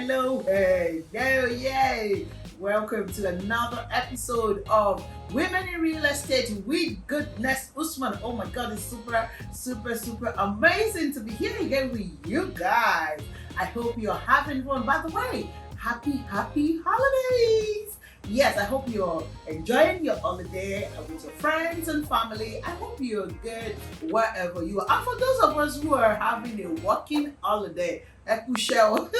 hello, hey, no, yay! Welcome to another episode of Women in Real Estate with Goodness Usman. Oh my God, it's super amazing to be here again with you guys. I hope you're having fun. By the way, happy holidays! Yes, I hope you're enjoying your holiday with your friends and family. I hope you're good wherever you are. And for those of us who are having a working holiday, Ekushel.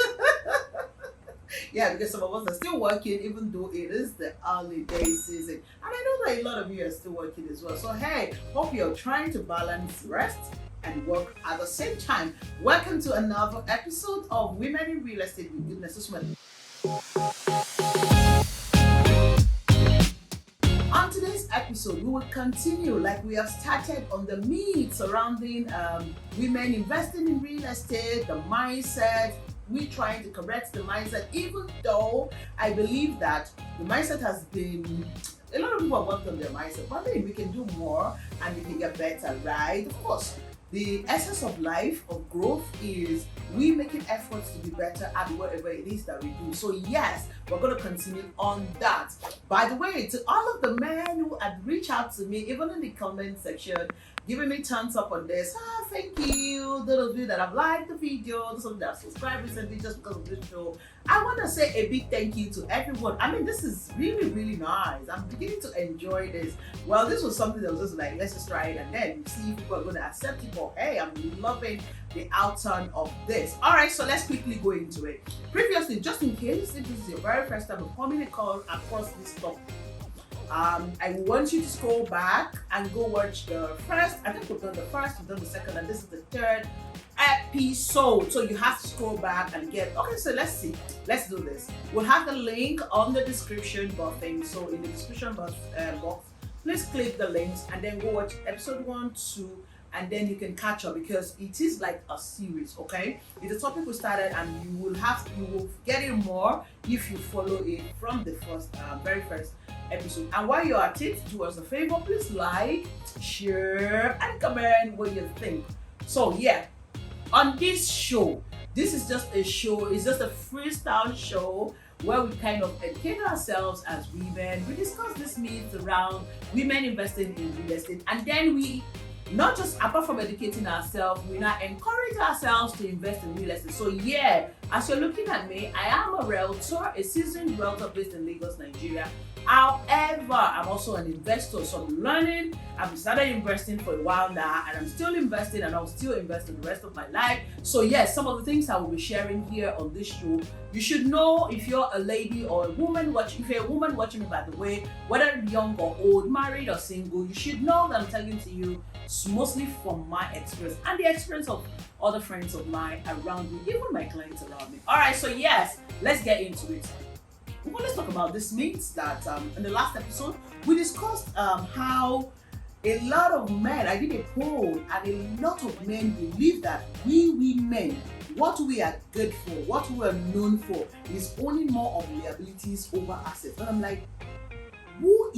Yeah, because some of us are still working even though it is the holiday season. And I know that a lot of you are still working as well. So hey, hope you're trying to balance rest and work at the same time. Welcome to another episode of Women in Real Estate with Goodness Usman. On today's episode, we will continue like we have started on the myths surrounding women investing in real estate, the mindset. We're trying to correct the mindset, even though I believe that the mindset has been, a lot of people have worked on their mindset, but then we can do more and we can get better, right? Of course, the essence of life, of growth, is we making efforts to be better at whatever it is that we do. So yes, we're going to continue on that. By the way, to all of the men who had reached out to me, even in the comment section, giving me thumbs up on this, thank you. Those of you that have liked the video, those of you that have subscribed recently just because of this show, I want to say a big thank you to everyone. I mean, this is really nice. I'm beginning to enjoy this. Well, this was something that was just like, let's just try it and then see if people are going to accept it. But hey, I'm loving the outturn of this. All right, so let's quickly go into it. Previously, just in case if this is your very first time of coming across this topic, I want you to scroll back and go watch the first. I think we've done the first, we've done the second, and this is the third episode. So you have to scroll back and get. Okay, so let's see. Let's do this. We'll have the link on the description box thing. So in the description box, please click the links and then go watch episode 1, 2. And then you can catch up because it is like a series, okay? It's a topic we started and you will get it more if you follow it from the very first episode. And while you're at it, do us a favor, please like, share, and comment what you think. So yeah, on this show, this is just a show, it's just a freestyle show where we kind of educate ourselves as women. We discuss this myths around women investing in real estate, and then we not just, apart from educating ourselves, we now encourage ourselves to invest in real estate. So yeah, as you're looking at me, I am a realtor, a seasoned realtor based in Lagos, Nigeria. However, I'm also an investor, so I'm learning. I've started investing for a while now, and I'm still investing, and I'll still invest in the rest of my life. So yes, some of the things I will be sharing here on this show, you should know if you're a lady or a woman watching. If you're a woman watching me, by the way, whether young or old, married or single, you should know that I'm telling to you mostly from my experience and the experience of other friends of mine around me, even my clients around me. All right, so yes, let's get into it. Well, let's talk about this myths that in the last episode we discussed how a lot of men, I did a poll, and a lot of men believe that we women, what we are good for, what we are known for, is owning more of liabilities over assets. And I'm like, who?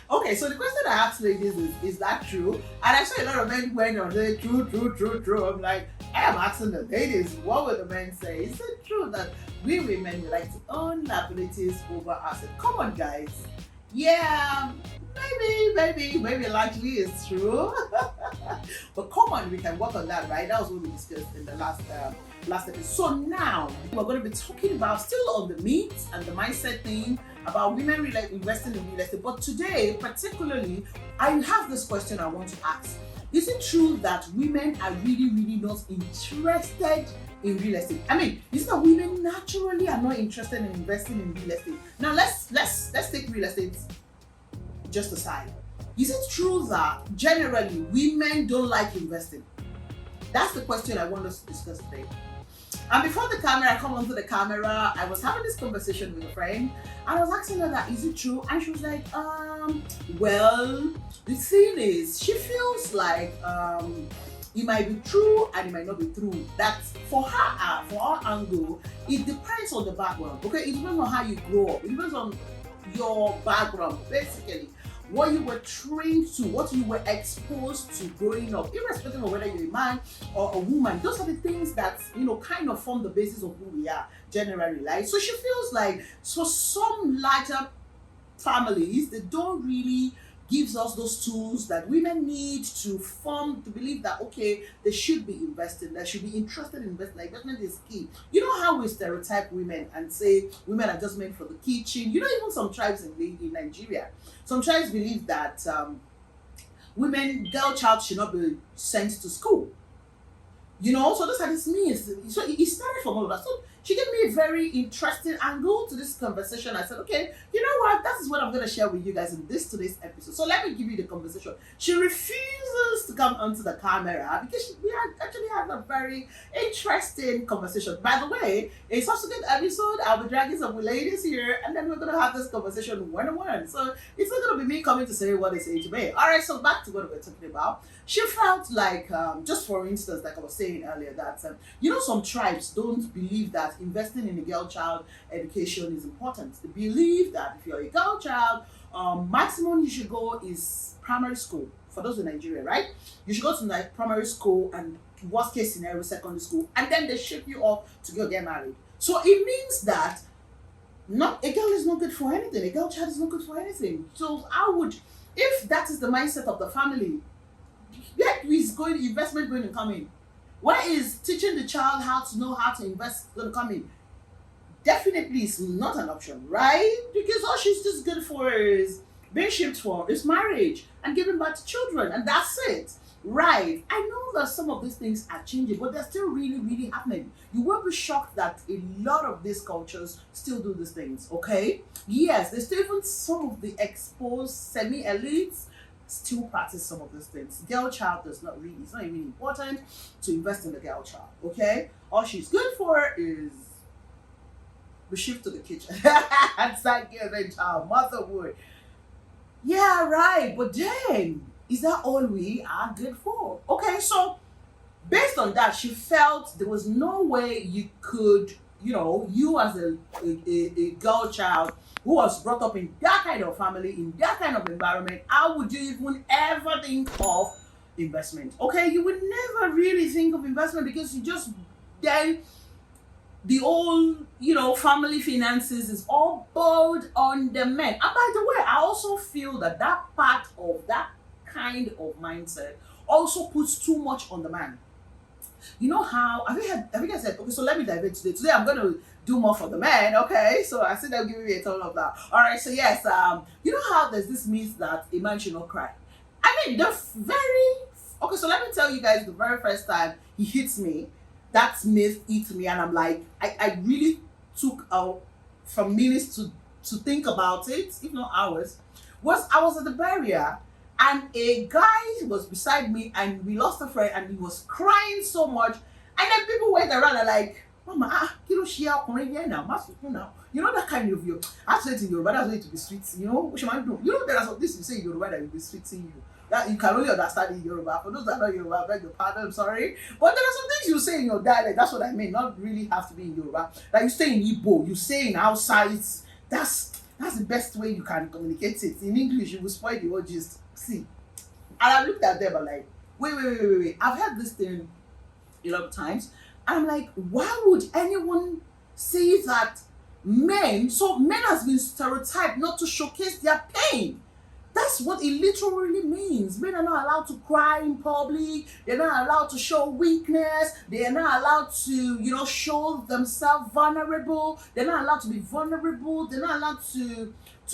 Okay, so the question I asked ladies is that true? And I saw a lot of men went on there, true. I'm like, I am asking the ladies, what would the men say? Is it true that we women like to own liabilities over assets? Come on, guys. Yeah, maybe largely it's true. But come on, we can work on that, right? That was what we discussed in the last episode. So now we're going to be talking about still on the myths and the mindset thing about women investing in real estate. But today, particularly, I have this question I want to ask. Is it true that women are really not interested in real estate? I mean, is it that women naturally are not interested in investing in real estate? Now let's take real estate just aside. Is it true that generally women don't like investing? That's the question I want us to discuss today. And before the camera, I come onto the camera, I was having this conversation with a friend, and I was asking her that, is it true? And she was like, well, the thing is, she feels like it might be true and it might not be true. That's for our angle, it depends on the background, okay? It depends on how you grow up. It depends on your background, basically. what you were trained to, what you were exposed to growing up, irrespective of whether you're a man or a woman. Those are the things that, kind of form the basis of who we are generally, right? So she feels like, so some larger families, they don't really gives us those tools that women need to believe that, okay, they should be investing, they should be interested in investing. Like, investment is key. You know how we stereotype women and say women are just meant for the kitchen? Even some tribes in Nigeria, some tribes believe that girl child should not be sent to school. So those are these myths. So it started from all of that. So she gave me a very interesting angle to this conversation. I said, okay, you know what? That is what I'm going to share with you guys in today's episode. So let me give you the conversation. She refuses to come onto the camera because we actually had a very interesting conversation. By the way, a subsequent episode, I'll be dragging some ladies here, and then we're going to have this conversation one-on-one. So it's not going to be me coming to say what they say to me. All right, so back to what we're talking about. She felt like, just for instance, like I was saying earlier, that some tribes don't believe that investing in a girl child education is important. They believe that if you're a girl child, maximum you should go is primary school. For those in Nigeria, right? You should go to primary school and worst case scenario, secondary school, and then they ship you off to go get married. So it means that a girl is not good for anything. A girl child is not good for anything. So if that is the mindset of the family, where is investment going to come in? Where is teaching the child how to invest going to come in? Definitely it's not an option, right? Because all she's just good for is being shipped for is marriage and giving birth to children, and that's it. Right. I know that some of these things are changing, but they're still really, really happening. You will be shocked that a lot of these cultures still do these things, okay? Yes, there's still even some of the exposed semi-elites still practice some of these things. Girl child it's not even important to invest in the girl child, okay? All she's good for is we shift to the kitchen and start giving child motherhood. Yeah, right. But then, is that all we are good for? Okay, so based on that, she felt there was no way you could, you as a girl child who was brought up in that kind of family, in that kind of environment, how would you even ever think of investment? Okay, you would never really think of investment because then the whole, family finances is all bowed on the men. And by the way, I also feel that part of that kind of mindset also puts too much on the man. You know how, have you guys said, okay, so let me divert today. Today I'm going to do more for the men, okay? So I said they'll give me a total of that. All right, so yes, you know how there's this myth that a man should not cry. I mean, okay, so let me tell you guys the very first time he hits me, that myth hit me, and I'm like, I really took from minutes to think about it, if not hours. I was at the barrier, and a guy was beside me, and we lost a friend, and he was crying so much, and then people went around and like, Mama, now. That kind of I say it in Yoruba, that's going to be sweet. What should I do? There are some things you say in Yoruba that will be sweet in you. That you can only understand in Yoruba. For those that know Yoruba, I beg your pardon, I'm sorry. But there are some things you say in your dialect, that's what I mean, not really have to be in Yoruba. Like you say in Igbo, you say in outside, that's the best way you can communicate it. In English, you will spoil the whole gist. See. And I looked at them and like, wait. I've heard this thing a lot of times. And I'm like, why would anyone say that men has been stereotyped not to showcase their pain? That's what it literally means. Men are not allowed to cry in public. They're not allowed to show weakness. They are not allowed to, show themselves vulnerable. They're not allowed to be vulnerable. They're not allowed to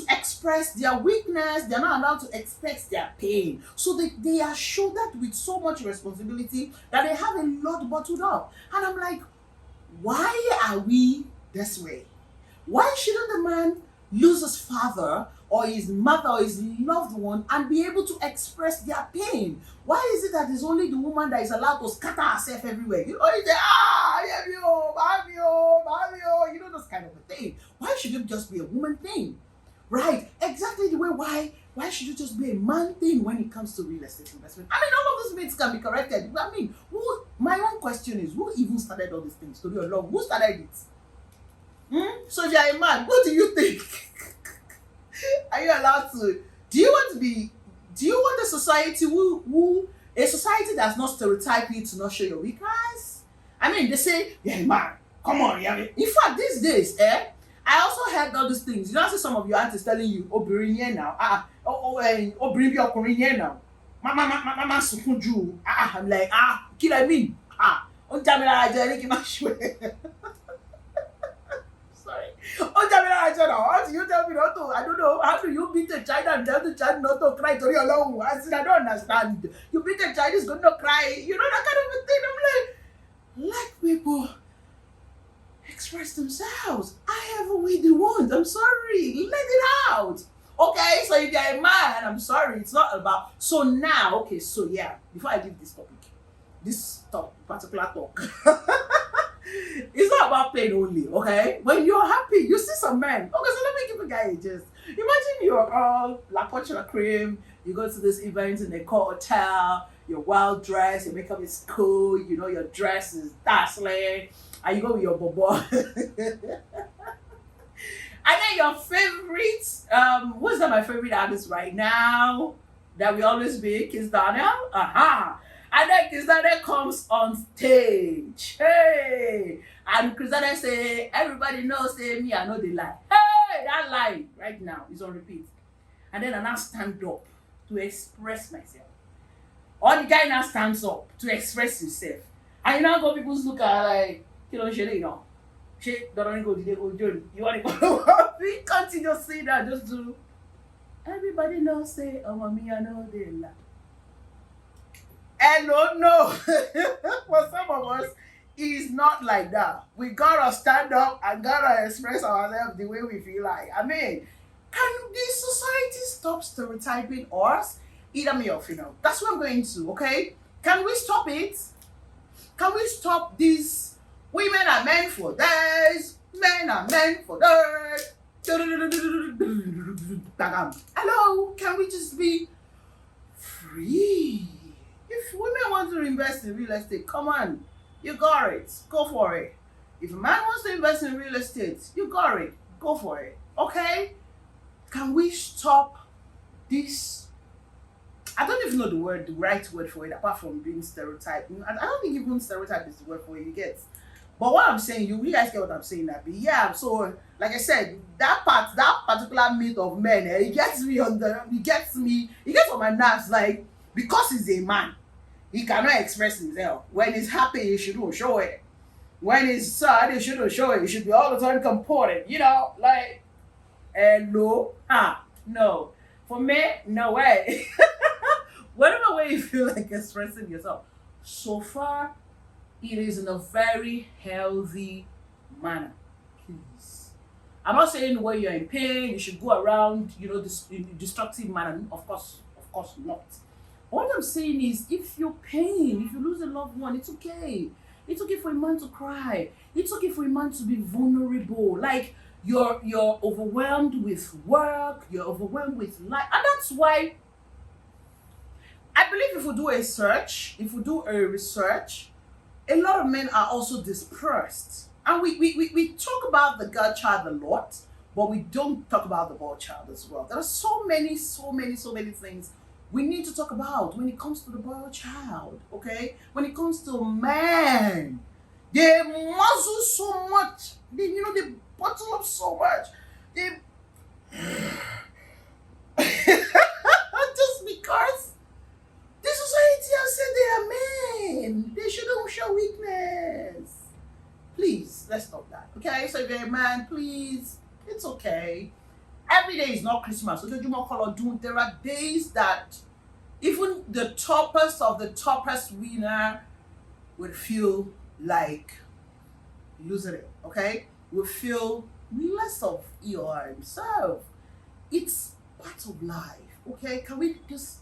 express their weakness. They're not allowed to express their pain. So they are shouldered with so much responsibility that they have a lot bottled up. And I'm like, why are we this way? Why shouldn't the man lose his father or his mother or his loved one and be able to express their pain? Why is it that it's only the woman that is allowed to scatter herself everywhere? You say, those kind of a thing. Why should it just be a woman thing? Right, exactly the way why should it just be a man thing when it comes to real estate investment? I mean, all of these myths can be corrected. I mean, my own question is, who even started all these things? To be alone, who started it? So if you're a man, what do you think? Are you allowed to Do you want to be? Do you want a society who a society that's not stereotype you to not show your weakness? I mean, they say, yeah, man, come on, yeah. In fact, these days, I also heard all these things. You know, I see some of your aunties telling you, oh, bring here now, bring your Korean here now. Mama, sukunju. I'm like, kill I mean, on Jamila, I didn't give sorry. Oh, Jamila, I said, how do you tell me not to? I don't know. How do you beat a child and tell the child not to cry to you alone? I said, I don't understand. You beat a child, is going to cry. You know, that kind of a thing. I'm like, let people express themselves. I have a way they want. I'm sorry. Let it out. Okay, so if you're a man, I'm sorry. It's not about. So now, okay, so yeah, before I leave this topic, particular talk. It's not about pain only, okay? When you're happy, you see some men. Okay, so let me give a guy a gist. Imagine you're all La Poche La Creme, you go to this event in a hotel, you're well dressed, your makeup is cool, you know your dress is dazzling, and you go with your bobo. And then your favorite, who's my favorite artist right now? That we always be, Kiss Daniel? And then Chris Daniel comes on stage. Hey! And Chris Daniel say, everybody knows, say me, I know they lie. Hey! That lie right now is on repeat. And then I now stand up to express myself. Or the guy now stands up to express himself. And you now go people's look at like, you know. She don't go, you want to go. We continue saying that, just do. Everybody knows, say, oh, mommy, I know they lie. Hello, no. For some of us, it's not like that. We gotta stand up and gotta express ourselves the way we feel like. I mean, can the society stop stereotyping us? Either me or female. That's what I'm going to, okay? Can we stop it? Can we stop this? Women are meant for this, men are meant for that. Hello, can we just be free? If women want to invest in real estate, come on, you got it, go for it. If a man wants to invest in real estate, you got it, go for it, okay? Can we stop this? I don't even know the right word for it, apart from being stereotyped. I don't think even stereotype is the word for it, you get. But what I'm saying, you guys get what I'm saying, Abby. Yeah, so like I said, that particular myth of men, it gets me on my nerves, like, because he's a man, he cannot express himself. When he's happy, he shouldn't show it. When he's sad, he shouldn't show it. He should be all the time comported. You know, like, no. No. For me, no way. Whatever way you feel like expressing yourself. So far, it is in a very healthy manner. Please. I'm not saying when you're in pain, you should go around, in a destructive manner. Of course not. What I'm saying is, if you're pain, if you lose a loved one, it's okay. It's okay for a man to cry. It's okay for a man to be vulnerable. Like, you're overwhelmed with work, you're overwhelmed with life. And that's why I believe if we do a research, a lot of men are also dispersed. And we talk about the girl child a lot, but we don't talk about the boy child as well. There are so many things we need to talk about when it comes to the boy child, okay? When it comes to men, they muzzle so much. They bottle up so much. They just because the society has said they are men, they shouldn't show weakness. Please, let's stop that, okay? So if you're a man, please, it's okay. Every day is not Christmas. So there are days that even the toppest of the toppest winner would feel like losing it, okay? Would feel less of himself. It's part of life, okay? Can we just,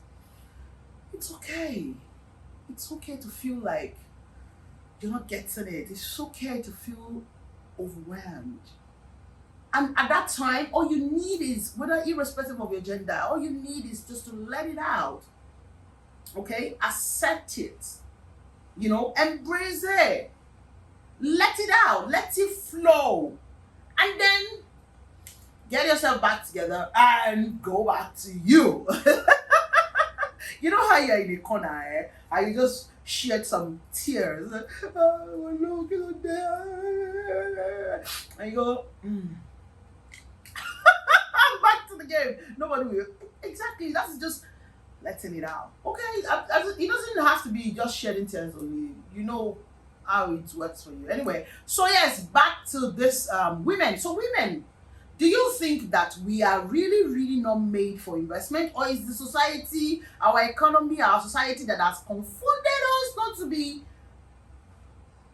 it's okay. It's okay to feel like you're not getting it. It's okay to feel overwhelmed. And at that time, all you need is, whether irrespective of your gender, all you need is just to let it out. Okay? Accept it. Embrace it. Let it out. Let it flow. And then get yourself back together and go back to you. You know how you're in a corner, and you just shed some tears. Oh, look at that. And you go, I'm back to the game. Nobody will. Exactly. That's just letting it out. Okay. It doesn't have to be just shedding tears only. You know how it works for you. Anyway, so yes, back to this women. So women, do you think that we are really, really not made for investment, or is the society, our economy, our society that has confounded us not to be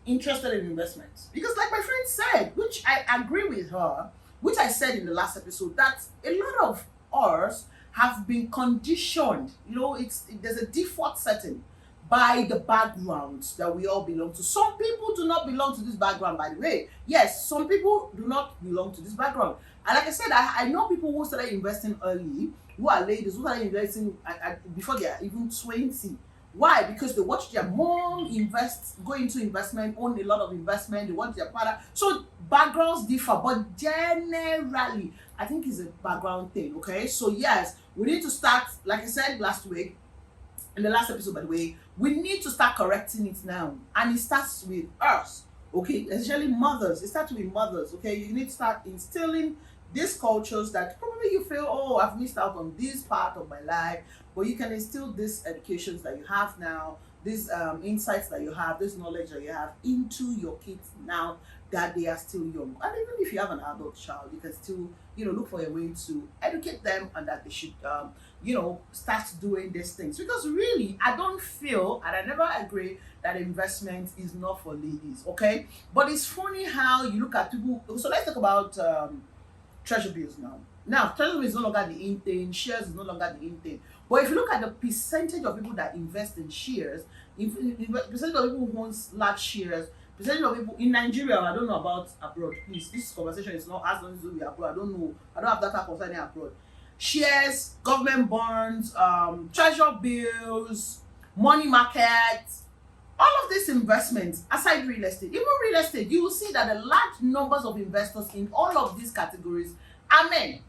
interested in investment? Because, like my friend said, which I agree with her, which I said in the last episode, that a lot of us have been conditioned. You know, there's a default setting by the backgrounds that we all belong to. Some people do not belong to this background, by the way. Yes, some people do not belong to this background. And like I said, I know people who started investing early, who are ladies, who started investing before they are even 20. Why? Because they watch their mom go into investment, own a lot of investment, they watch their father. So backgrounds differ, but generally, I think it's a background thing, okay? So yes, we need to start, like I said last week, in the last episode, by the way, we need to start correcting it now. And it starts with us, okay? Especially mothers. It starts with mothers, okay? You need to start instilling these cultures that probably you feel, oh, I've missed out on this part of my life, but you can instill these educations that you have now, these insights that you have, this knowledge that you have into your kids now that they are still young. And even if you have an adult child, you can still, look for a way to educate them, and that they should, start doing these things. Because really, I don't feel, and I never agree, that investment is not for ladies, okay? But it's funny how you look at people. So let's talk about treasury bills now. Now, treasury bills is no longer the in thing, shares is no longer the in thing. But if you look at the percentage of people that invest in shares, percentage of people who own large shares, percentage of people in Nigeria, I don't know about abroad, please, this conversation is not as long as we abroad. I don't know. I don't have data concerning abroad. Shares, government bonds, treasury bills, money markets, all of these investments, aside real estate, even real estate, you will see that the large numbers of investors in all of these categories are men.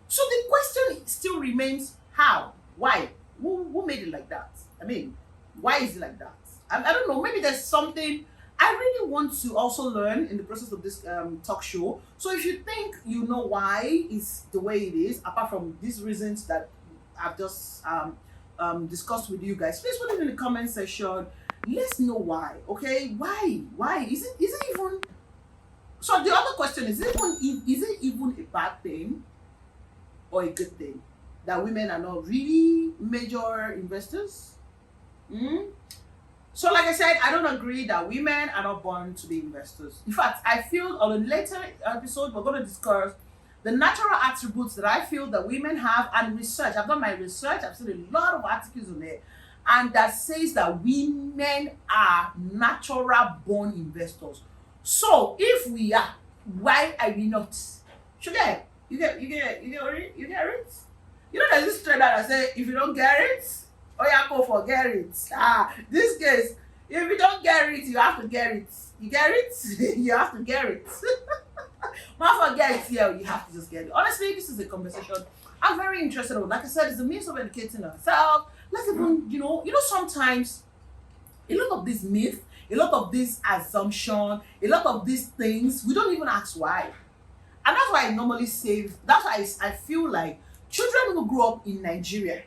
So the question still remains, how? Why? Who made it like that? I mean, why is it like that? I don't know. Maybe there's something I really want to also learn in the process of this talk show. So if you think you know why it's the way it is, apart from these reasons that I've just discussed with you guys, please put it in the comment section. Let's know why. Okay, why is it even? So the other question is it even a bad thing or a good thing that women are not really major investors? So like I said, I don't agree that women are not born to be investors. In fact, I feel on a later episode, we're going to discuss the natural attributes that I feel that women have, and research. I've done my research. I've seen a lot of articles on it, and that says that women are natural born investors. So if we are, why are we not? Sugar, you get it? You know, there's this trader that say, if you don't get it, oh yeah, go for get it. This case, if you don't get it, you have to get it. You get it? You have to get it. Not forget it here, you have to just get it. Honestly, this is a conversation I'm very interested in. Like I said, it's a means of educating ourselves. Let's even, sometimes a lot of this myth, a lot of this assumption, a lot of these things, we don't even ask why. And that's why I normally say, that's why I feel like children will grow up in Nigeria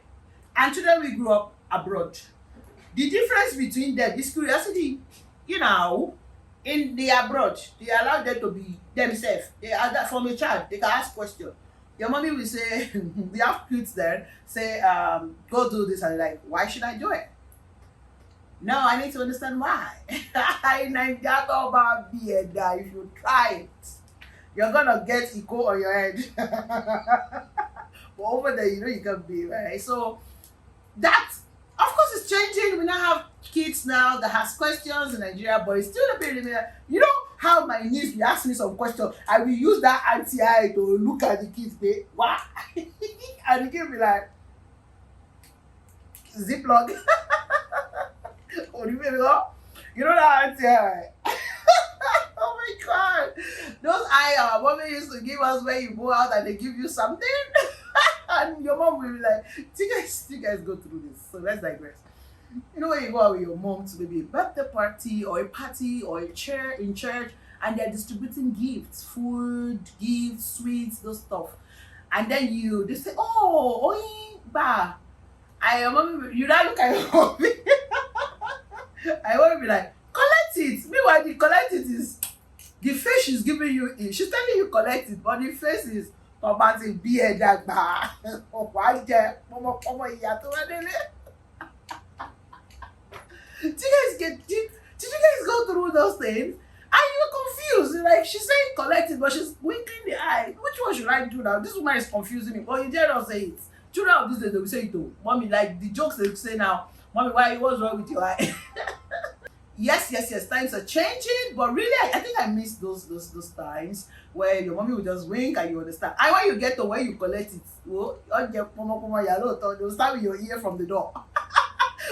and children will grow up abroad. The difference between them is curiosity. In the abroad, they allow them to be themselves. They are that from a child, they can ask questions. Your mommy will say, we have kids there, say, go do this, and you're like, why should I do it? No, I need to understand why. I got all about beard that if you try it, you're gonna get echo on your head. But over there, you can be, right? So that, of course, it's changing. We now have kids now that has questions in Nigeria, but it's still a bit limited. You know how my niece will ask me some questions, I will use that anti-eye to look at the kids, say, what? And the kid will be like, Ziploc. You know that anti-eye. Oh my God. those eye our mommy used to give us when you go out and they give you something. And your mom will be like, you guys go through this. So let's digress. You know when you go out with your mom to maybe a birthday party or a party or a chair in church and they're distributing gifts, food, gifts, sweets, those stuff. And then they say, oh, ba. You now look at your mommy. I want to be like, collect it. Meanwhile, the collect it is the face she's giving you. She's telling you collect it, but the face is automatic beard that ba. Why there? Mama, Did you guys go through those things? And you're confused. Like she's saying collect it, but she's winking the eye. Which one should I do now? This woman is confusing me. But you dare not say it. Children of this day, they will say it too. Mommy, like the jokes they say now. Mommy, what's wrong with your eye? Yes. Times are changing, but really, I think I miss those times where your mommy will just wink and you understand. And when you get to where you collect it, they'll start with your ear from the door.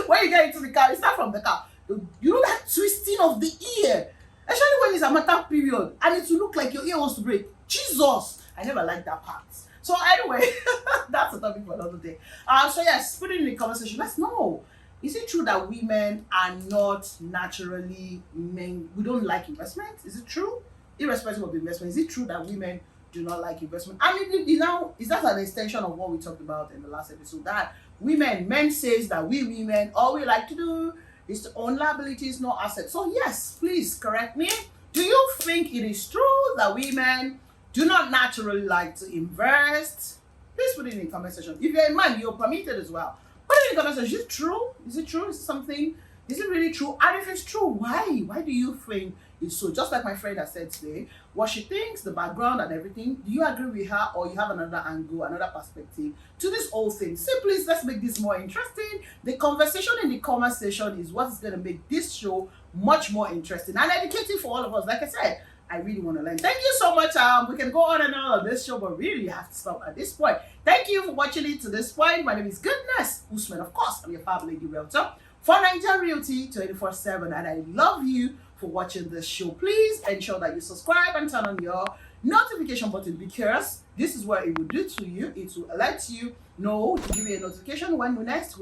When you get into the car, you start from the car. You know that twisting of the ear, especially when it's a matter period, and it will look like your ear wants to break. Jesus, I never liked that part. So anyway, that's a topic for another day. So yes, put it in the conversation. Let's know. Is it true that women are not naturally men? We don't like investment? Is it true? Irrespective of the investment, is it true that women do not like investment? I mean, is that an extension of what we talked about in the last episode? That men says that we women, all we like to do is to own liabilities, no assets. So yes, please correct me. Do you think it is true that women do not naturally like to invest? Please put it in the comment section. If you're a man, you're permitted as well. Put it in the comment section. Is it true? Is it true? Is it really true? And if it's true, why? Why do you think it's so? Just like my friend has said today, what she thinks, the background and everything, do you agree with her or you have another angle, another perspective to this whole thing? Say, please, let's make this more interesting. The conversation in the comment section is what is going to make this show much more interesting and educating for all of us. Like I said, I really want to learn. Thank you so much. We can go on and on this show, but really have to stop at this point. Thank you for watching it to this point. My name is Goodness Usman. Of course, I'm your Fab Lady Realtor for Nigeria Realty 24/7, and I love you for watching this show. Please ensure that you subscribe and turn on your notification button because this is what it will do to you. It will let you know to give you a notification when we next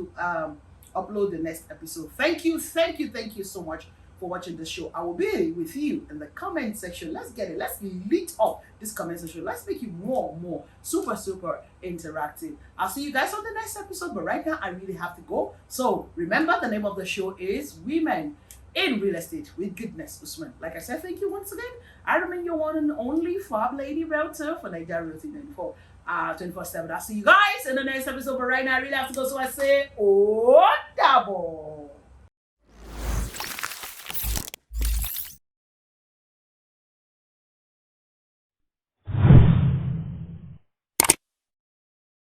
upload the next episode. Thank you so much for watching the show. I will be with you in the comment section. Let's get it. Let's lit up this comment section. Let's make it more super interactive. I'll see you guys on the next episode, but right now I really have to go. So remember, the name of the show is Women in Real Estate with Goodness Usman. Like I said, thank you once again. I remain your one and only Fab Lady Realtor for Nigeria Realty 24/7. I'll see you guys in the next episode, but right now I really have to go, so I say, oh, double.